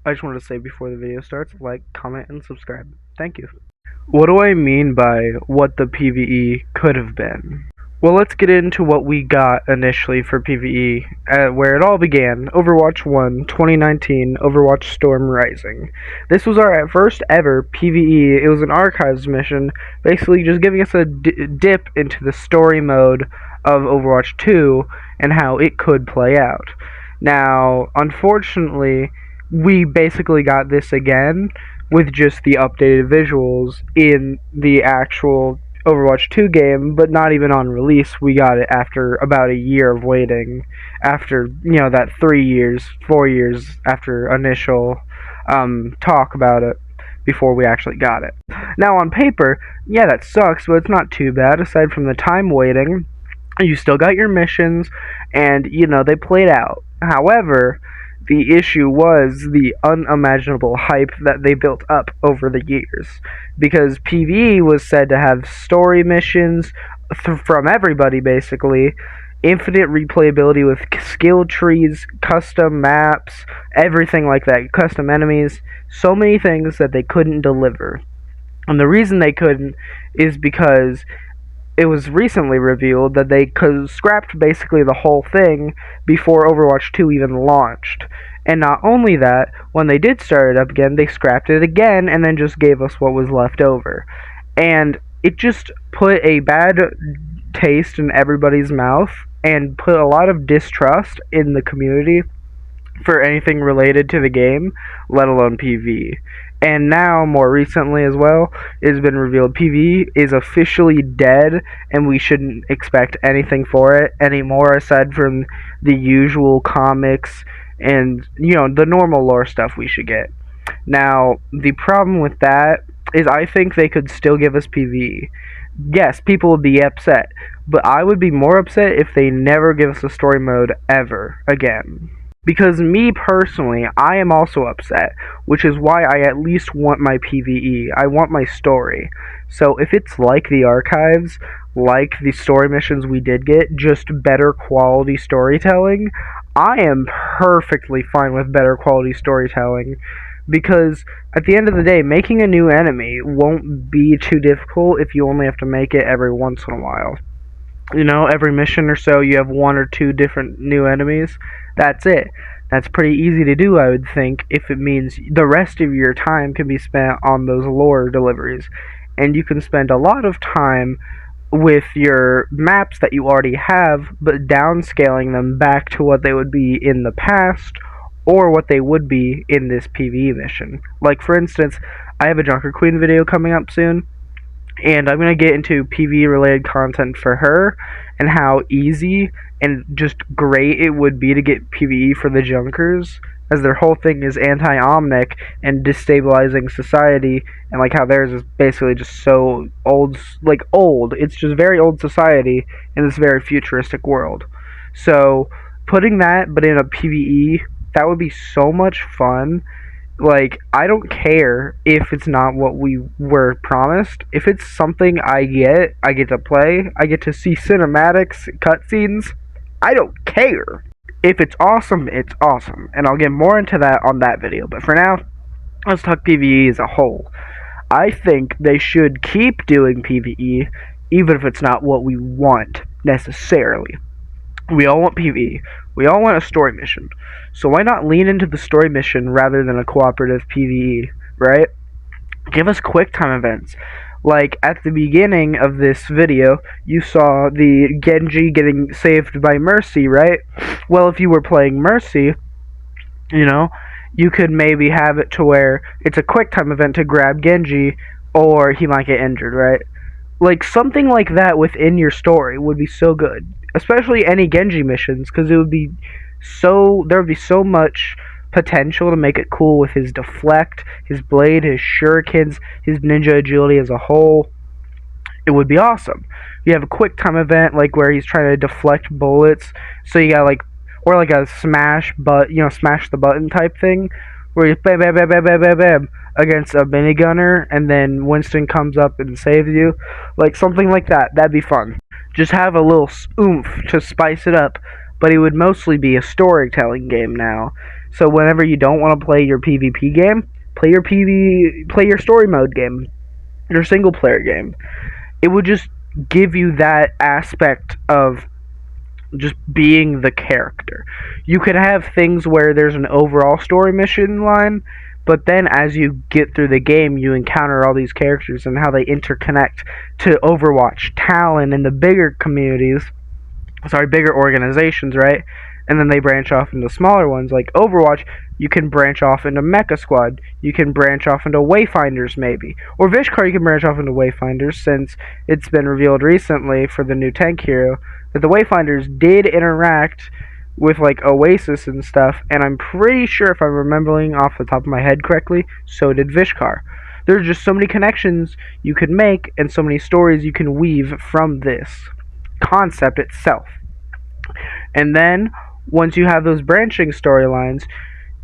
I just wanted to say before the video starts, like, comment, and subscribe. Thank you. What do I mean by what the PVE could have been? Well, let's get into what we got initially for PVE, where it all began. Overwatch 1, 2019, Overwatch Storm Rising. This was our first ever PVE. It was an archives mission, basically just giving us a dip into the story mode of Overwatch 2 and how it could play out. Now, unfortunately, we basically got this again with just the updated visuals in the actual Overwatch 2 game, but not even on release. We got it after about a year of waiting, after, that 3 years, 4 years after initial talk about it, before we actually got it. Now, on paper, yeah, that sucks, but it's not too bad. Aside from the time waiting, you still got your missions, and, they played out. However, the issue was the unimaginable hype that they built up over the years. Because PvE was said to have story missions from everybody, basically, infinite replayability with skill trees, custom maps, everything like that, custom enemies, so many things that they couldn't deliver. And the reason they couldn't is because it was recently revealed that they scrapped basically the whole thing before Overwatch 2 even launched. And not only that, when they did start it up again, they scrapped it again and then just gave us what was left over. And it just put a bad taste in everybody's mouth and put a lot of distrust in the community for anything related to the game, let alone PvE. And now, more recently as well, it's been revealed PvE is officially dead, and we shouldn't expect anything for it anymore aside from the usual comics and, the normal lore stuff we should get. Now, the problem with that is I think they could still give us PvE. Yes, people would be upset, but I would be more upset if they never give us a story mode ever again. Because me personally, I am also upset, which is why I at least want my PvE. I want my story. So if it's like the archives, like the story missions we did get, just better quality storytelling, I am perfectly fine with better quality storytelling. Because at the end of the day, making a new enemy won't be too difficult if you only have to make it every once in a while. Every mission or so you have one or two different new enemies. That's it. That's pretty easy to do, I would think, if it means the rest of your time can be spent on those lore deliveries. And you can spend a lot of time with your maps that you already have, but downscaling them back to what they would be in the past, or what they would be in this PvE mission. Like, for instance, I have a Junker Queen video coming up soon, and I'm going to get into PvE related content for her and how easy and just great it would be to get PvE for the Junkers, as their whole thing is anti-Omnic and destabilizing society, and like how theirs is basically just so old, it's just very old society in this very futuristic world. So putting that but in a PvE, that would be so much fun. Like, I don't care if it's not what we were promised. If it's something I get to play, I get to see cinematics, cutscenes, I don't care. If it's awesome, it's awesome. And I'll get more into that on that video. But for now, let's talk PvE as a whole. I think they should keep doing PvE, even if it's not what we want, necessarily. We all want PvE. We all want a story mission. So why not lean into the story mission rather than a cooperative PvE, right? Give us quick time events. Like, at the beginning of this video, you saw the Genji getting saved by Mercy, right? Well, if you were playing Mercy, you could maybe have it to where it's a quick time event to grab Genji, or he might get injured, right? Like, something like that within your story would be so good. Especially any Genji missions, because there would be so much potential to make it cool with his deflect, his blade, his shurikens, his ninja agility as a whole. It would be awesome. You have a quick time event, like where he's trying to deflect bullets, so you got or like a smash the button type thing, where you bam bam bam bam bam bam bam against a minigunner, and then Winston comes up and saves you. Like, something like that. That'd be fun. Just have a little oomph to spice it up, but it would mostly be a storytelling game now. So whenever you don't want to play your PvP game, play your story mode game, your single player game. It would just give you that aspect of just being the character. You could have things where there's an overall story mission line, but then as you get through the game, you encounter all these characters and how they interconnect to Overwatch, Talon, and the bigger communities, bigger organizations, right? And then they branch off into smaller ones like Overwatch. You can branch off into Mecha Squad. You can branch off into Wayfinders, maybe. Or Vishkar, you can branch off into Wayfinders, since it's been revealed recently for the new tank hero that the Wayfinders did interact with like Oasis and stuff, and I'm pretty sure, if I'm remembering off the top of my head correctly, so did Vishkar. There's just so many connections you could make and so many stories you can weave from this concept itself. And then once you have those branching storylines,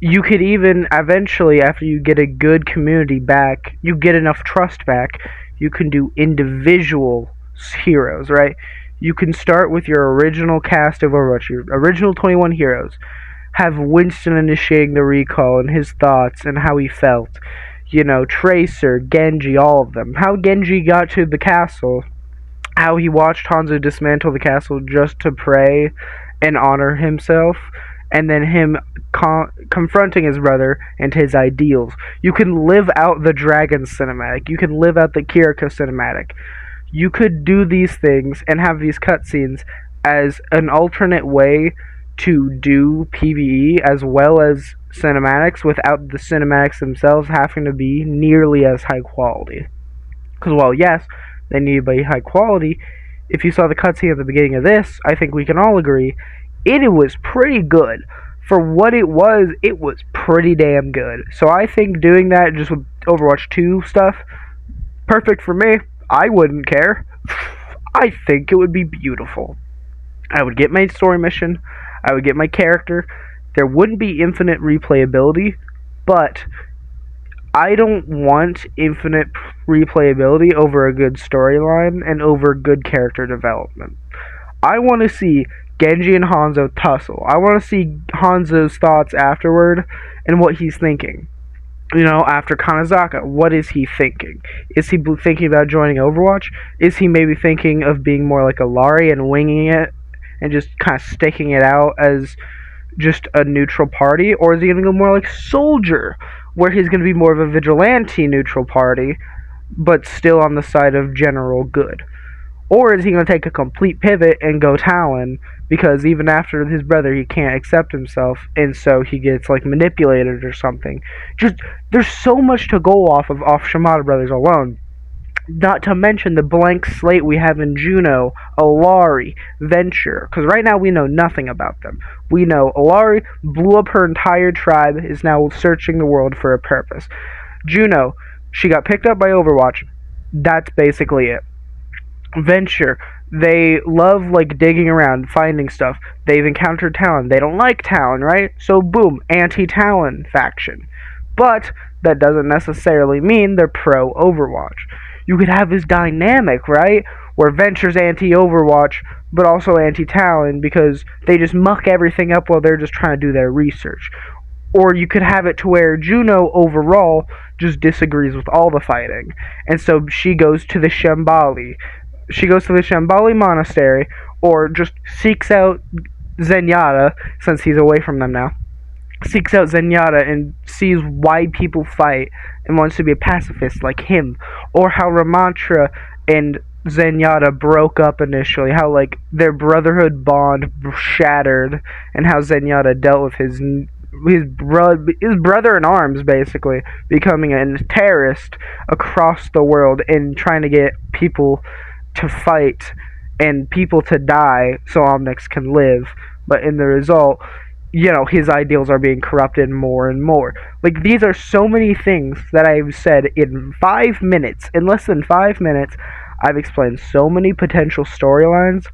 you could even eventually, after you get a good community back, you get enough trust back, you can do individual heroes, right? You can start with your original cast of Overwatch, your original 21 heroes. Have Winston initiating the recall and his thoughts and how he felt. You know, Tracer, Genji, all of them. How Genji got to the castle, how he watched Hanzo dismantle the castle just to pray and honor himself, and then him confronting his brother and his ideals. You can live out the Dragon cinematic. You can live out the Kiriko cinematic. You could do these things and have these cutscenes as an alternate way to do PvE as well as cinematics without the cinematics themselves having to be nearly as high quality. Because while yes, they need to be high quality, if you saw the cutscene at the beginning of this, I think we can all agree it was pretty good. For what it was pretty damn good. So I think doing that just with Overwatch 2 stuff, perfect for me. I wouldn't care. I think it would be beautiful. I would get my story mission. I would get my character. There wouldn't be infinite replayability, but I don't want infinite replayability over a good storyline and over good character development. I want to see Genji and Hanzo tussle. I want to see Hanzo's thoughts afterward and what he's thinking. You know, after Kanazaka, what is he thinking? Is he thinking about joining Overwatch? Is he maybe thinking of being more like a Lari and winging it and just kind of sticking it out as just a neutral party? Or is he going to go more like Soldier, where he's going to be more of a vigilante neutral party, but still on the side of general good? Or is he going to take a complete pivot and go Talon, because even after his brother he can't accept himself, and so he gets like manipulated or something? Just, there's so much to go off Shimada Brothers alone. Not to mention the blank slate we have in Juno, Alari, Venture, because right now we know nothing about them. We know Alari blew up her entire tribe, is now searching the world for a purpose. Juno, she got picked up by Overwatch. That's basically it. Venture, they love like digging around, finding stuff. They've encountered Talon. They don't like Talon, right? So boom, anti-Talon faction. But that doesn't necessarily mean they're pro-Overwatch. You could have this dynamic, right? Where Venture's anti-Overwatch, but also anti-Talon, because they just muck everything up while they're just trying to do their research. Or you could have it to where Juno overall just disagrees with all the fighting. And so she goes to the Shambali. She goes to the Shambali monastery, or just seeks out Zenyatta, since he's away from them now. Seeks out Zenyatta and sees why people fight and wants to be a pacifist like him. Or how Ramantra and Zenyatta broke up initially, how like their brotherhood bond shattered, and how Zenyatta dealt with his brother in arms, basically becoming a terrorist across the world and trying to get people to fight and people to die so Omnix can live. But in the result, you know, his ideals are being corrupted more and more. Like, these are so many things that I've said in 5 minutes. In less than 5 minutes, I've explained so many potential storylines,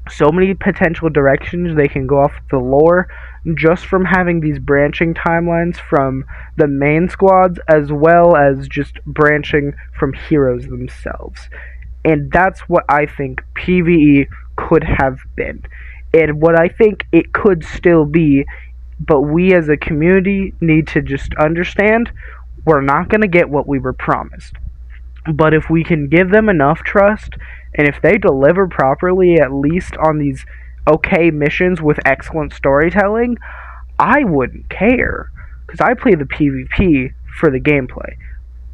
so many potential directions they can go off the lore, just from having these branching timelines from the main squads, as well as just branching from heroes themselves. And that's what I think PvE could have been. And what I think it could still be, but we as a community need to just understand we're not going to get what we were promised. But if we can give them enough trust, and if they deliver properly, at least on these okay missions with excellent storytelling, I wouldn't care. Because I play the PvP for the gameplay.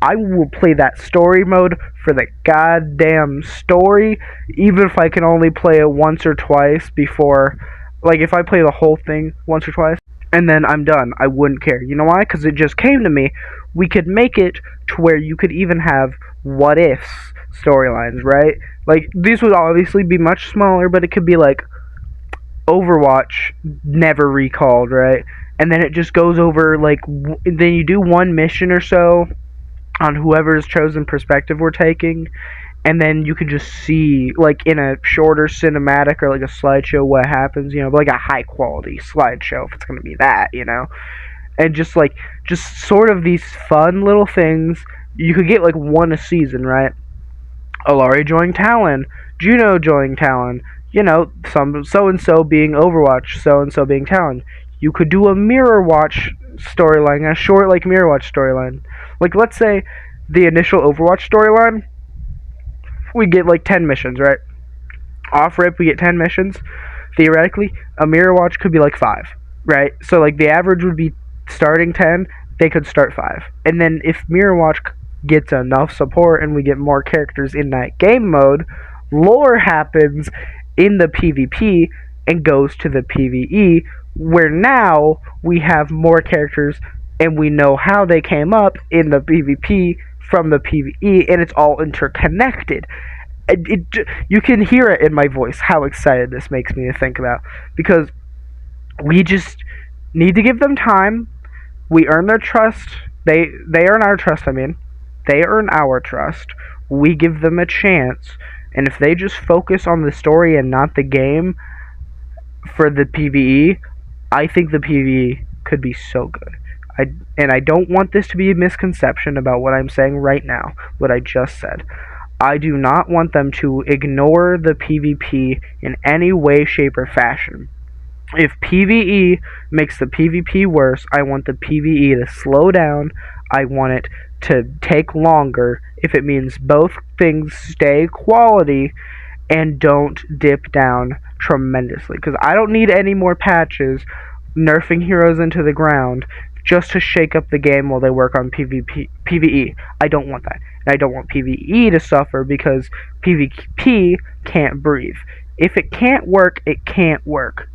I will play that story mode for the goddamn story, even if I can only play it once or twice before. Like, if I play the whole thing once or twice, and then I'm done, I wouldn't care. You know why? Because it just came to me. We could make it to where you could even have what ifs storylines, right? Like, these would obviously be much smaller, but it could be like Overwatch never recalled, right? And then it just goes over, like, then you do one mission or so on whoever's chosen perspective we're taking, and then you can just see, like, in a shorter cinematic or like a slideshow what happens, like a high quality slideshow if it's going to be that, and just sort of these fun little things. You could get like one a season, right? Alari joining Talon, Juno joining Talon, some so and so being Overwatch, so and so being Talon. You could do a Mirror Watch storyline, a short like Mirror Watch storyline. Like, let's say the initial Overwatch storyline, we get like 10 missions, right? Off rip, we get 10 missions. Theoretically, a Mirror Watch could be like 5, right? So, like, the average would be starting 10, they could start 5. And then if Mirror Watch gets enough support and we get more characters in that game mode, lore happens in the PvP and goes to the PvE, where now we have more characters and we know how they came up in the PvP from the PvE, and it's all interconnected. You can hear it in my voice how excited this makes me to think about, because we just need to give them time. We earn their trust. They earn our trust. They earn our trust. We give them a chance, and if they just focus on the story and not the game for the PvE, I think the PvE could be so good. I don't want this to be a misconception about what I'm saying right now, what I just said. I do not want them to ignore the PvP in any way, shape, or fashion. If PvE makes the PvP worse, I want the PvE to slow down. I want it to take longer if it means both things stay quality and don't dip down tremendously. Because I don't need any more patches nerfing heroes into the ground just to shake up the game while they work on PvE. I don't want that. And I don't want PvE to suffer because PvP can't breathe. If it can't work, it can't work.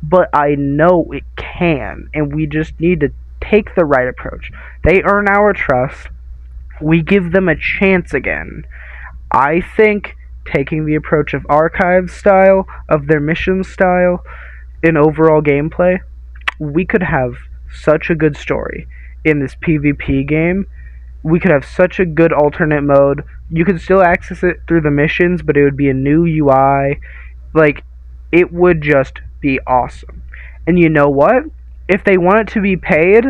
But I know it can, and we just need to take the right approach. They earn our trust. We give them a chance again. I think taking the approach of archive style, of their mission style, in overall gameplay, we could have such a good story in this PvP game. We could have such a good alternate mode. You could still access it through the missions, but it would be a new UI. Like, it would just be awesome. And you know what? If they want it to be paid,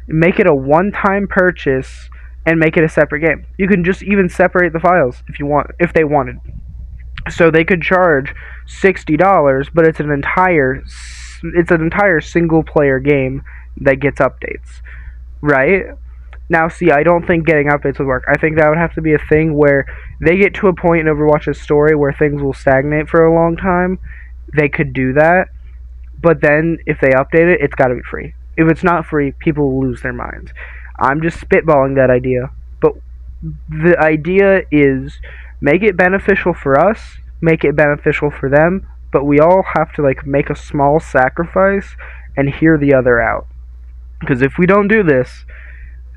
make it a one-time purchase and make it a separate game. You can just even separate the files if they wanted. So they could charge $60, but it's an entire single player game that gets updates, right? Now, see, I don't think getting updates would work. I think that would have to be a thing where they get to a point in Overwatch's story where things will stagnate for a long time. They could do that, but then if they update it, it's got to be free. If it's not free, people will lose their minds. I'm just spitballing that idea, but the idea is make it beneficial for us, make it beneficial for them, but we all have to make a small sacrifice and hear the other out. Because if we don't do this,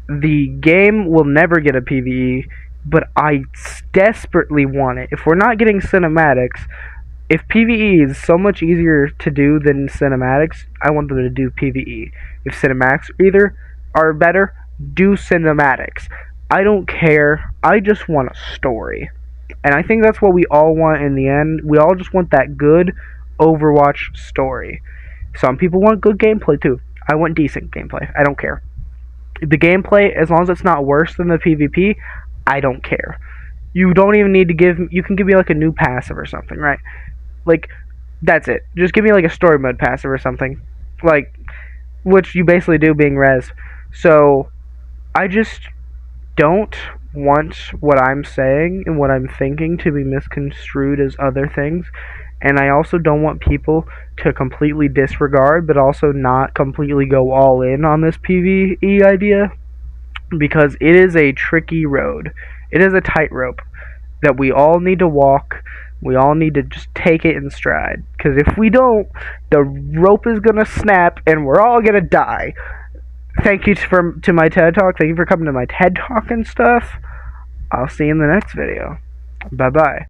the game will never get a PvE, but I desperately want it. If we're not getting cinematics, if PvE is so much easier to do than cinematics, I want them to do PvE. If cinematics either are better, do cinematics. I don't care. I just want a story. And I think that's what we all want in the end. We all just want that good Overwatch story. Some people want good gameplay too. I want decent gameplay. I don't care. The gameplay, as long as it's not worse than the PvP, I don't care. You don't even need to you can give me a new passive or something, right? That's it. Just give me a story mode passive or something. which you basically do being res. So I just don't want what I'm saying and what I'm thinking to be misconstrued as other things. And I also don't want people to completely disregard, but also not completely go all in on this PvE idea, because it is a tricky road. It is a tightrope that we all need to walk. We all need to just take it in stride. Because if we don't, the rope is going to snap and we're all going to die. Thank you to my TED Talk. Thank you for coming to my TED Talk and stuff. I'll see you in the next video. Bye bye.